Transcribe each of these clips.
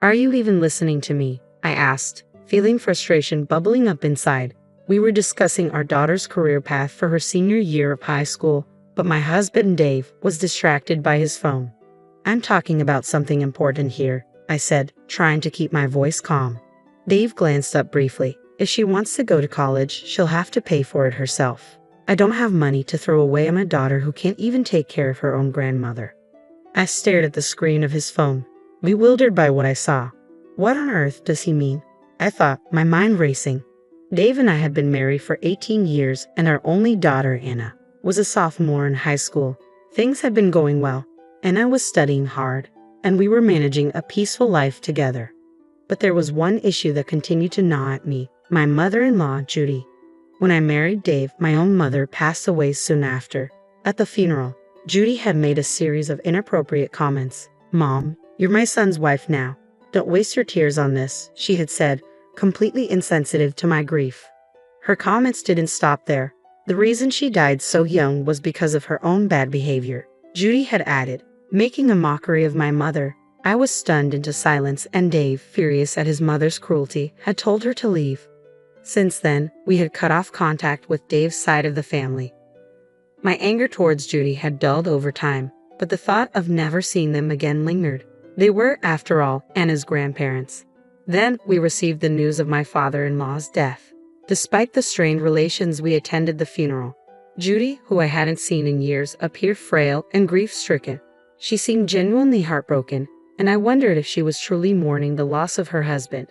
Are you even listening to me? I asked, feeling frustration bubbling up inside. We were discussing our daughter's career path for her senior year of high school, but my husband Dave was distracted by his phone. I'm talking about something important here, I said, trying to keep my voice calm. Dave glanced up briefly. If she wants to go to college, she'll have to pay for it herself. I don't have money to throw away on a daughter who can't even take care of her own grandmother. I stared at the screen of his phone, bewildered by what I saw. What on earth does he mean? I thought, my mind racing. Dave and I had been married for 18 years, and our only daughter, Anna, was a sophomore in high school. Things had been going well. Anna was studying hard, and we were managing a peaceful life together. But there was one issue that continued to gnaw at me, my mother-in-law, Judy. When I married Dave, my own mother passed away soon after. At the funeral, Judy had made a series of inappropriate comments. "Mom, you're my son's wife now. Don't waste your tears on this," she had said, completely insensitive to my grief. Her comments didn't stop there. The reason she died so young was because of her own bad behavior, Judy had added, making a mockery of my mother. I was stunned into silence, and Dave, furious at his mother's cruelty, had told her to leave. Since then, we had cut off contact with Dave's side of the family. My anger towards Judy had dulled over time, but the thought of never seeing them again lingered. They were, after all, Anna's grandparents. Then we received the news of my father-in-law's death. Despite the strained relations, we attended the funeral. Judy, who I hadn't seen in years, appeared frail and grief-stricken. She seemed genuinely heartbroken, and I wondered if she was truly mourning the loss of her husband.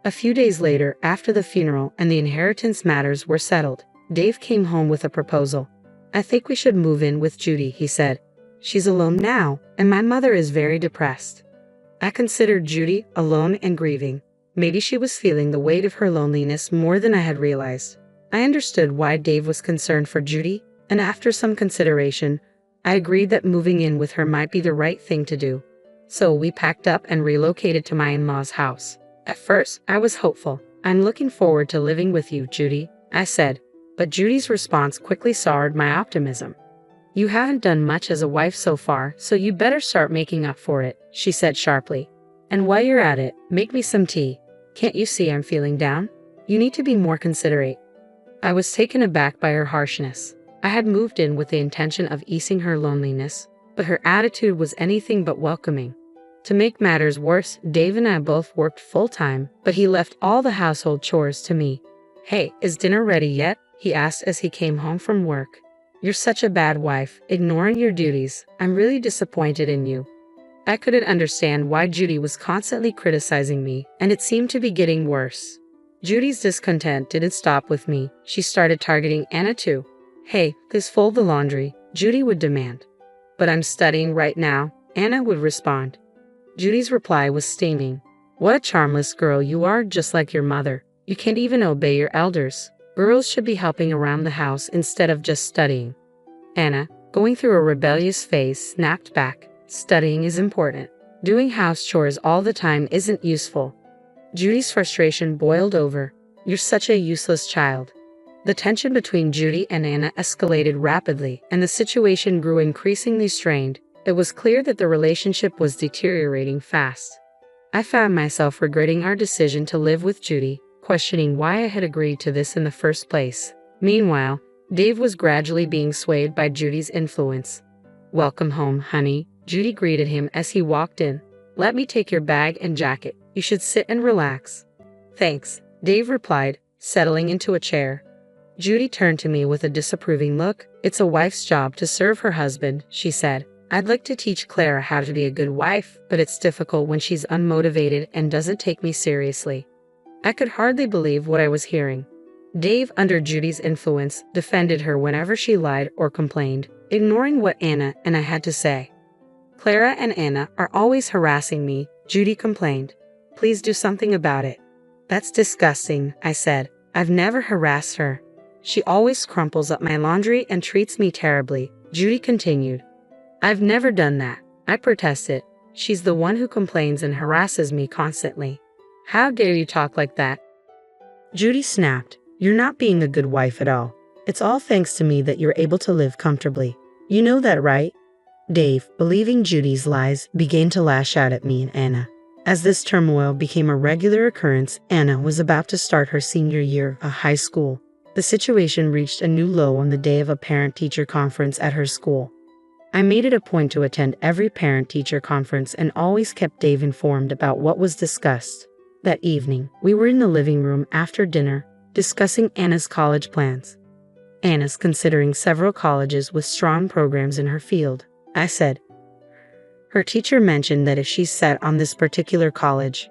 A few days later, after the funeral and the inheritance matters were settled, Dave came home with a proposal. "I think we should move in with Judy," he said. "She's alone now, and my mother is very depressed." I considered Judy alone and grieving. Maybe she was feeling the weight of her loneliness more than I had realized. I understood why Dave was concerned for Judy, and after some consideration, I agreed that moving in with her might be the right thing to do. So we packed up and relocated to my in-laws' house. At first, I was hopeful. "I'm looking forward to living with you, Judy," I said. But Judy's response quickly soured my optimism. "You haven't done much as a wife so far, so you better start making up for it," she said sharply. "And while you're at it, make me some tea. Can't you see I'm feeling down? You need to be more considerate." I was taken aback by her harshness. I had moved in with the intention of easing her loneliness, but her attitude was anything but welcoming. To make matters worse, Dave and I both worked full-time, but he left all the household chores to me. "Hey, is dinner ready yet?" he asked as he came home from work. "You're such a bad wife, ignoring your duties. I'm really disappointed in you." I couldn't understand why Judy was constantly criticizing me, and it seemed to be getting worse. Judy's discontent didn't stop with me. She started targeting Anna too. "Hey, please fold the laundry," Judy would demand. "But I'm studying right now," Anna would respond. Judy's reply was stinging. "What a charmless girl you are, just like your mother. You can't even obey your elders. Girls should be helping around the house instead of just studying." Anna, going through a rebellious phase, snapped back. "Studying is important. Doing house chores all the time isn't useful." Judy's frustration boiled over. "You're such a useless child." The tension between Judy and Anna escalated rapidly, and the situation grew increasingly strained. It was clear that the relationship was deteriorating fast. I found myself regretting our decision to live with Judy, questioning why I had agreed to this in the first place. Meanwhile, Dave was gradually being swayed by Judy's influence. "Welcome home, honey," Judy greeted him as he walked in. "Let me take your bag and jacket. You should sit and relax." "Thanks," Dave replied, settling into a chair. Judy turned to me with a disapproving look. "It's a wife's job to serve her husband," she said. "I'd like to teach Clara how to be a good wife, but it's difficult when she's unmotivated and doesn't take me seriously." I could hardly believe what I was hearing. Dave, under Judy's influence, defended her whenever she lied or complained, ignoring what Anna and I had to say. "Clara and Anna are always harassing me," Judy complained. "Please do something about it." "That's disgusting," I said. "I've never harassed her. She always crumples up my laundry and treats me terribly," Judy continued. "I've never done that," I protested. "She's the one who complains and harasses me constantly." "How dare you talk like that?" Judy snapped. "You're not being a good wife at all. It's all thanks to me that you're able to live comfortably. You know that, right?" Dave, believing Judy's lies, began to lash out at me and Anna. As this turmoil became a regular occurrence, Anna was about to start her senior year of high school. The situation reached a new low on the day of a parent-teacher conference at her school. I made it a point to attend every parent-teacher conference and always kept Dave informed about what was discussed. That evening, we were in the living room after dinner, discussing Anna's college plans. Anna's considering several colleges with strong programs in her field, I said. Her teacher mentioned that if she's set on this particular college.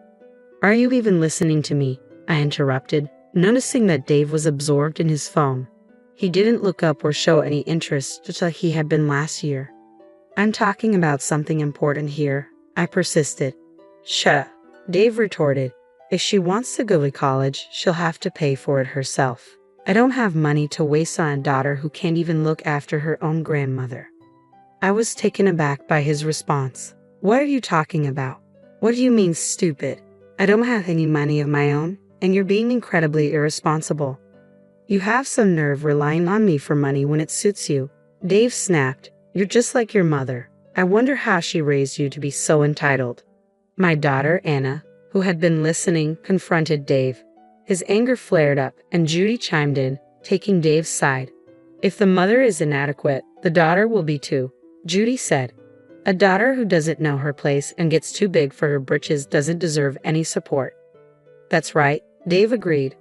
Are you even listening to me? I interrupted, noticing that Dave was absorbed in his phone. He didn't look up or show any interest, just like he had been last year. I'm talking about something important here, I persisted. Shut up, Dave retorted. If she wants to go to college, she'll have to pay for it herself. I don't have money to waste on a daughter who can't even look after her own grandmother. I was taken aback by his response. What are you talking about? What do you mean, stupid? I don't have any money of my own, and you're being incredibly irresponsible. You have some nerve relying on me for money when it suits you. Dave snapped. You're just like your mother. I wonder how she raised you to be so entitled. My daughter, Anna, who had been listening, confronted Dave. His anger flared up, and Judy chimed in, taking Dave's side. If the mother is inadequate, the daughter will be too, Judy said. A daughter who doesn't know her place and gets too big for her britches doesn't deserve any support. That's right, Dave agreed.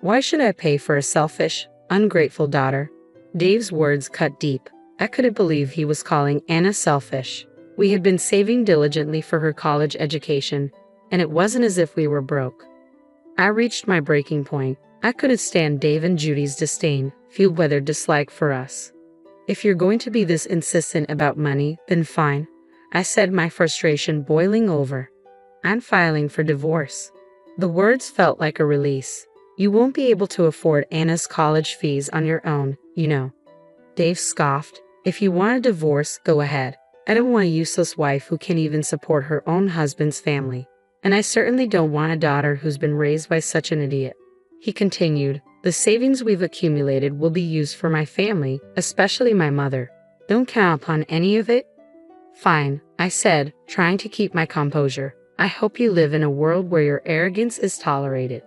Why should I pay for a selfish, ungrateful daughter? Dave's words cut deep. I couldn't believe he was calling Anna selfish. We had been saving diligently for her college education, and it wasn't as if we were broke. I reached my breaking point. I couldn't stand Dave and Judy's disdain, fueled by their dislike for us. If you're going to be this insistent about money, then fine, I said, my frustration boiling over. I'm filing for divorce. The words felt like a release. You won't be able to afford Anna's college fees on your own, you know. Dave scoffed. If you want a divorce, go ahead. I don't want a useless wife who can't even support her own husband's family. And I certainly don't want a daughter who's been raised by such an idiot. He continued, the savings we've accumulated will be used for my family, especially my mother. Don't count upon any of it? Fine, I said, trying to keep my composure. I hope you live in a world where your arrogance is tolerated.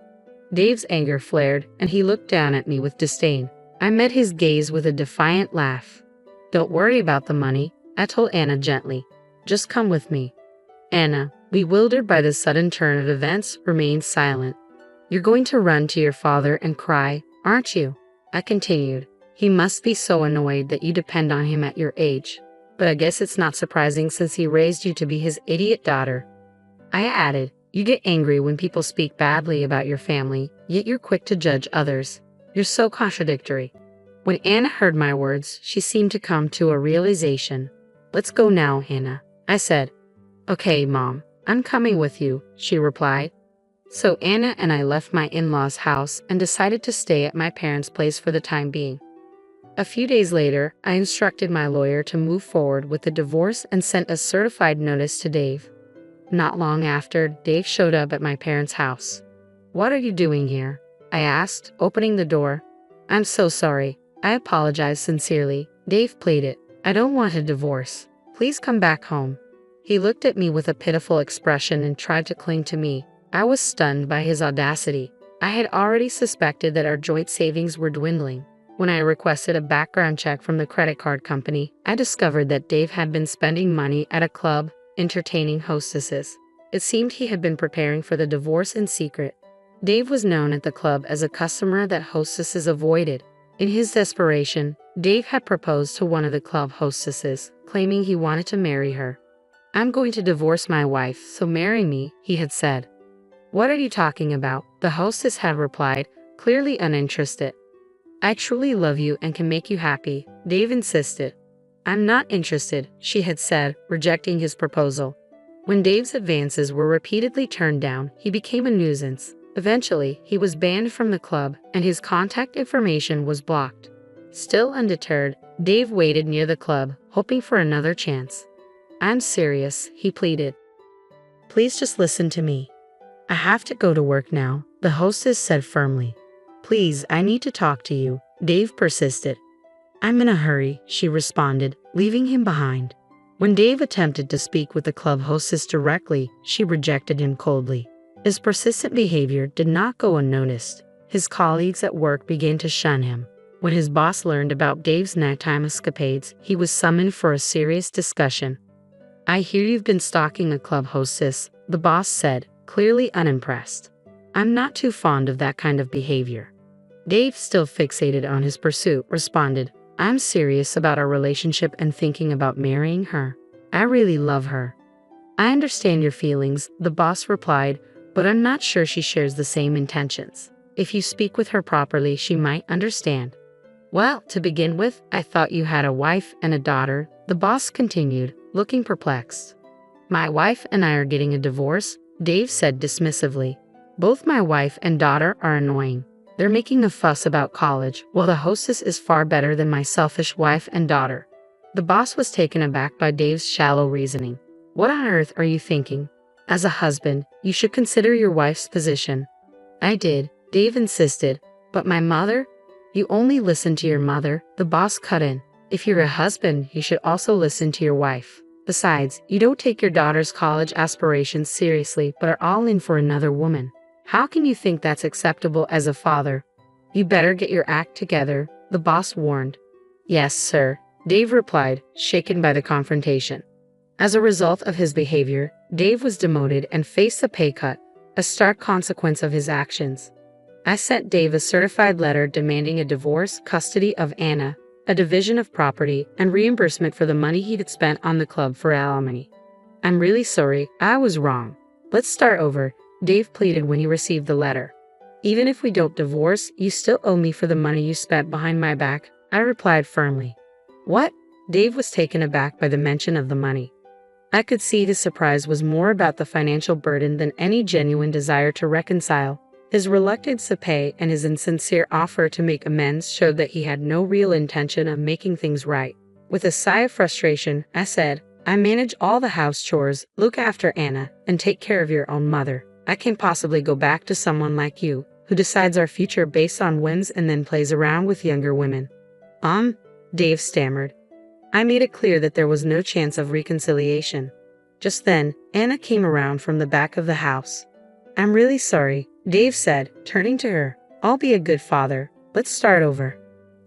Dave's anger flared, and he looked down at me with disdain. I met his gaze with a defiant laugh. Don't worry about the money, I told Anna gently. Just come with me. Anna, bewildered by the sudden turn of events, remained silent. You're going to run to your father and cry, aren't you? I continued. He must be so annoyed that you depend on him at your age. But I guess it's not surprising since he raised you to be his idiot daughter. I added, you get angry when people speak badly about your family, yet you're quick to judge others. You're so contradictory. When Anna heard my words, she seemed to come to a realization. Let's go now, Anna, I said. Okay, Mom, I'm coming with you, she replied. So Anna and I left my in-laws' house and decided to stay at my parents' place for the time being. A few days later, I instructed my lawyer to move forward with the divorce and sent a certified notice to Dave. Not long after, Dave showed up at my parents' house. What are you doing here? I asked, opening the door. I'm so sorry. I apologize sincerely. Dave pleaded. I don't want a divorce. Please come back home. He looked at me with a pitiful expression and tried to cling to me. I was stunned by his audacity. I had already suspected that our joint savings were dwindling. When I requested a background check from the credit card company, I discovered that Dave had been spending money at a club, entertaining hostesses. It seemed he had been preparing for the divorce in secret. Dave was known at the club as a customer that hostesses avoided. In his desperation, Dave had proposed to one of the club hostesses, claiming he wanted to marry her. I'm going to divorce my wife, so marry me, he had said. What are you talking about? The hostess had replied, clearly uninterested. I truly love you and can make you happy, Dave insisted. I'm not interested, she had said, rejecting his proposal. When Dave's advances were repeatedly turned down, he became a nuisance. Eventually, he was banned from the club, and his contact information was blocked. Still undeterred, Dave waited near the club, hoping for another chance. I'm serious, he pleaded. Please just listen to me. I have to go to work now, the hostess said firmly. Please, I need to talk to you, Dave persisted. I'm in a hurry, she responded, leaving him behind. When Dave attempted to speak with the club hostess directly, she rejected him coldly. His persistent behavior did not go unnoticed. His colleagues at work began to shun him. When his boss learned about Dave's nighttime escapades, he was summoned for a serious discussion. "I hear you've been stalking a club hostess," the boss said, clearly unimpressed. "I'm not too fond of that kind of behavior." Dave, still fixated on his pursuit, responded, "I'm serious about our relationship and thinking about marrying her. I really love her." "I understand your feelings," the boss replied, "but I'm not sure she shares the same intentions. If you speak with her properly, she might understand." "Well, to begin with, I thought you had a wife and a daughter," the boss continued, looking perplexed. "My wife and I are getting a divorce," Dave said dismissively. "Both my wife and daughter are annoying. They're making a fuss about college, while the hostess is far better than my selfish wife and daughter." The boss was taken aback by Dave's shallow reasoning. "What on earth are you thinking? As a husband, you should consider your wife's position." "I did," Dave insisted, "but my mother—" "You only listen to your mother," the boss cut in. "If you're a husband, you should also listen to your wife. Besides, you don't take your daughter's college aspirations seriously but are all in for another woman. How can you think that's acceptable as a father?" "You better get your act together," the boss warned. "Yes, sir," Dave replied, shaken by the confrontation. As a result of his behavior, Dave was demoted and faced a pay cut, a stark consequence of his actions. I sent Dave a certified letter demanding a divorce, custody of Anna, a division of property, and reimbursement for the money he had spent on the club for alimony. "I'm really sorry, I was wrong. Let's start over," Dave pleaded when he received the letter. "Even if we don't divorce, you still owe me for the money you spent behind my back," I replied firmly. "What?" Dave was taken aback by the mention of the money. I could see his surprise was more about the financial burden than any genuine desire to reconcile. His reluctance to pay and his insincere offer to make amends showed that he had no real intention of making things right. With a sigh of frustration, I said, "I manage all the house chores, look after Anna, and take care of your own mother. I can't possibly go back to someone like you, who decides our future based on whims and then plays around with younger women." Dave stammered. I made it clear that there was no chance of reconciliation. Just then, Anna came around from the back of the house. "I'm really sorry," Dave said, turning to her. "I'll be a good father. Let's start over."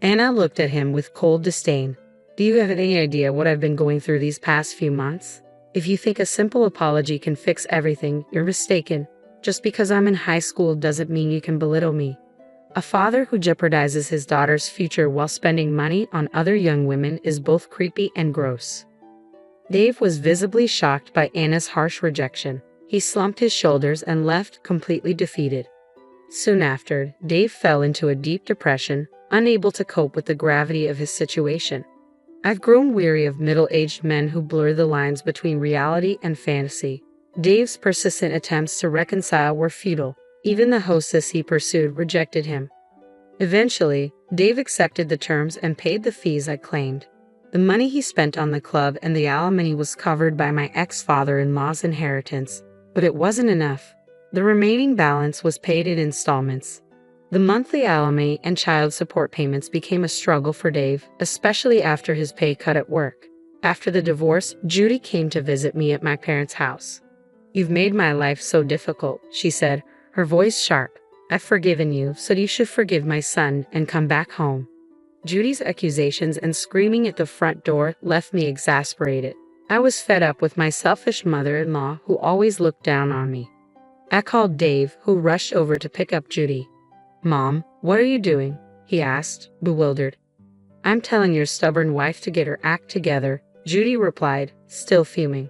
Anna looked at him with cold disdain. "Do you have any idea what I've been going through these past few months? If you think a simple apology can fix everything, you're mistaken. Just because I'm in high school doesn't mean you can belittle me." A father who jeopardizes his daughter's future while spending money on other young women is both creepy and gross. Dave was visibly shocked by Anna's harsh rejection. He slumped his shoulders and left, completely defeated. Soon after, Dave fell into a deep depression, unable to cope with the gravity of his situation. I've grown weary of middle-aged men who blur the lines between reality and fantasy. Dave's persistent attempts to reconcile were futile. Even the hostess he pursued rejected him. Eventually, Dave accepted the terms and paid the fees I claimed. The money he spent on the club and the alimony was covered by my ex-father-in-law's inheritance, but it wasn't enough. The remaining balance was paid in installments. The monthly alimony and child support payments became a struggle for Dave, especially after his pay cut at work. After the divorce, Judy came to visit me at my parents' house. "You've made my life so difficult," she said, her voice sharp. "I've forgiven you, so you should forgive my son and come back home." Judy's accusations and screaming at the front door left me exasperated. I was fed up with my selfish mother-in-law who always looked down on me. I called Dave, who rushed over to pick up Judy. "Mom, what are you doing?" he asked, bewildered. "I'm telling your stubborn wife to get her act together," Judy replied, still fuming.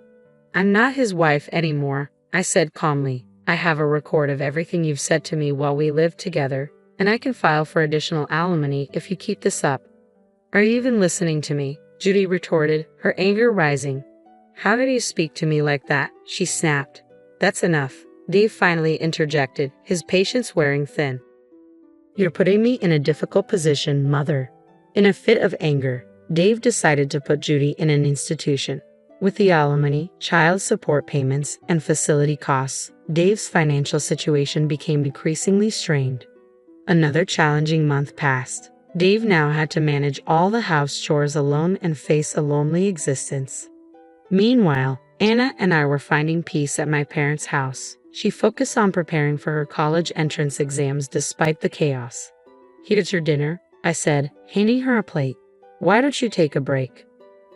"I'm not his wife anymore," I said calmly. "I have a record of everything you've said to me while we lived together, and I can file for additional alimony if you keep this up." "Are you even listening to me?" Judy retorted, her anger rising. "How did you speak to me like that?" she snapped. "That's enough," Dave finally interjected, his patience wearing thin. "You're putting me in a difficult position, Mother." In a fit of anger, Dave decided to put Judy in an institution. With the alimony, child support payments, and facility costs, Dave's financial situation became increasingly strained. Another challenging month passed. Dave now had to manage all the house chores alone and face a lonely existence. Meanwhile, Anna and I were finding peace at my parents' house. She focused on preparing for her college entrance exams despite the chaos. "Here's your dinner," I said, handing her a plate. "Why don't you take a break?"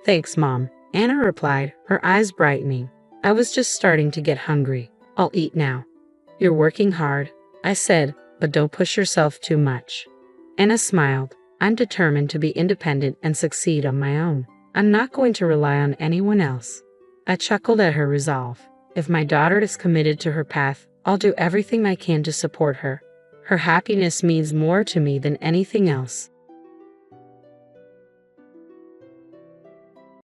"Thanks, Mom," Anna replied, her eyes brightening. "I was just starting to get hungry. I'll eat now." "You're working hard," I said, "but don't push yourself too much." Anna smiled. "I'm determined to be independent and succeed on my own. I'm not going to rely on anyone else." I chuckled at her resolve. If my daughter is committed to her path, I'll do everything I can to support her. Her happiness means more to me than anything else.